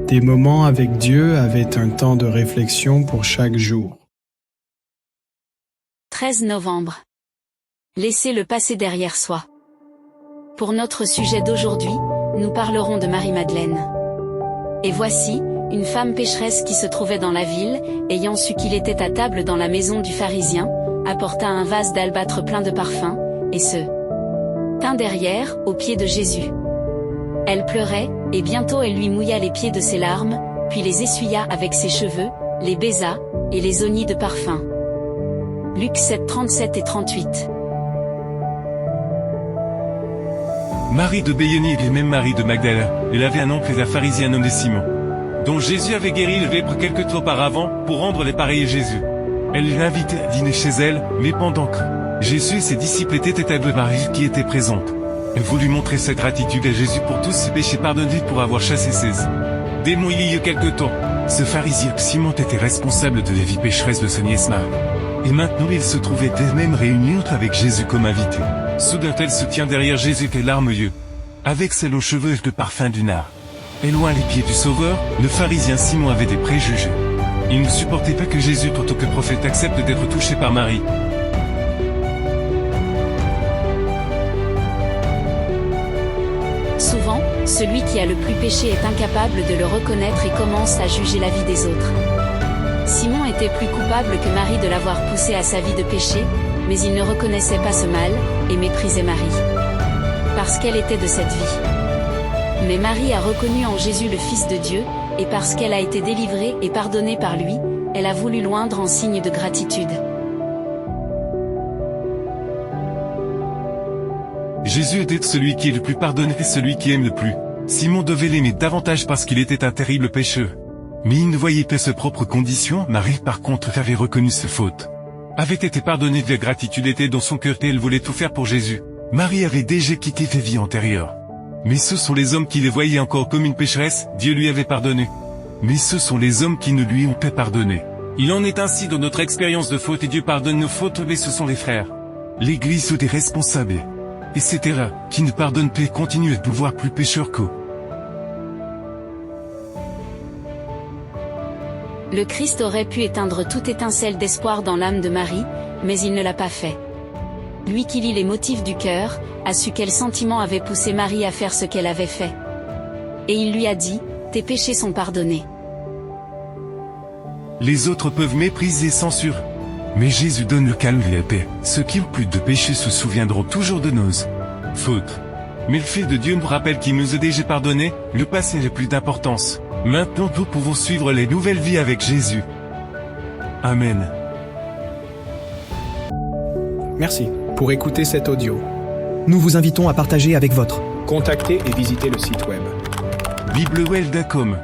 Des moments avec Dieu avaient un temps de réflexion pour chaque jour. 13 novembre. Laissez le passé derrière soi. Pour notre sujet d'aujourd'hui, nous parlerons de Marie-Madeleine. Et voici, une femme pécheresse qui se trouvait dans la ville, ayant su qu'il était à table dans la maison du pharisien, apporta un vase d'albâtre plein de parfums, et se tint derrière, aux pieds de Jésus. Elle pleurait, et bientôt elle lui mouilla les pieds de ses larmes, puis les essuya avec ses cheveux, les baisa, et les oignit de parfum. Luc 7, 37 et 38. Marie de Béonie est même Marie de Magdala. Elle avait un oncle et un pharisien nommé Simon, dont Jésus avait guéri le lèpre quelque temps auparavant, pour rendre les pareils à Jésus. Elle l'invitait à dîner chez elle, mais pendant que Jésus et ses disciples étaient à Marie qui était présente. Elle voulut montrer sa gratitude à Jésus pour tous ses péchés pardonnés pour avoir chassé ses démons il y a quelque temps. Ce pharisien Simon était responsable de la vie pécheresse de sa nièce Marie. Et maintenant il se trouvait elle-même réunie avec Jésus comme invité. Soudain elle se tient derrière Jésus et larmes aux yeux, avec ses longs cheveux de parfum du nard. Et loin les pieds du Sauveur, le pharisien Simon avait des préjugés. Il ne supportait pas que Jésus, en tant que prophète, accepte d'être touché par Marie. Souvent, celui qui a le plus péché est incapable de le reconnaître et commence à juger la vie des autres. Simon était plus coupable que Marie de l'avoir poussé à sa vie de péché, mais il ne reconnaissait pas ce mal, et méprisait Marie. Parce qu'elle était de cette vie. Mais Marie a reconnu en Jésus le Fils de Dieu, et parce qu'elle a été délivrée et pardonnée par lui, elle a voulu l'oindre en signe de gratitude. Jésus était celui qui est le plus pardonné et celui qui aime le plus. Simon devait l'aimer davantage parce qu'il était un terrible pécheur. Mais il ne voyait pas ses propres conditions. Marie par contre avait reconnu ses fautes, avait été pardonnée de la gratitude était dans son cœur et elle voulait tout faire pour Jésus. Marie avait déjà quitté ses vies antérieures. Mais ce sont les hommes qui les voyaient encore comme une pécheresse, Dieu lui avait pardonné. Mais ce sont les hommes qui ne lui ont pas pardonné. Il en est ainsi dans notre expérience de faute et Dieu pardonne nos fautes, mais ce sont les frères, l'Église ou des responsables, etc., qui ne pardonnent pas et continuent à pouvoir plus pécheurs qu'eux. Le Christ aurait pu éteindre toute étincelle d'espoir dans l'âme de Marie, mais il ne l'a pas fait. Lui qui lit les motifs du cœur, a su quel sentiment avait poussé Marie à faire ce qu'elle avait fait. Et il lui a dit, « Tes péchés sont pardonnés. » Les autres peuvent mépriser et censurer. Mais Jésus donne le calme et la paix. Ceux qui ont plus de péchés se souviendront toujours de nos fautes. Mais le fait de Dieu nous rappelle qu'il nous a déjà pardonné, le passé n'a plus d'importance. Maintenant nous pouvons suivre les nouvelles vies avec Jésus. Amen. Merci pour écouter cet audio. Nous vous invitons à partager avec votre. Contactez et visitez le site web. biblewell.com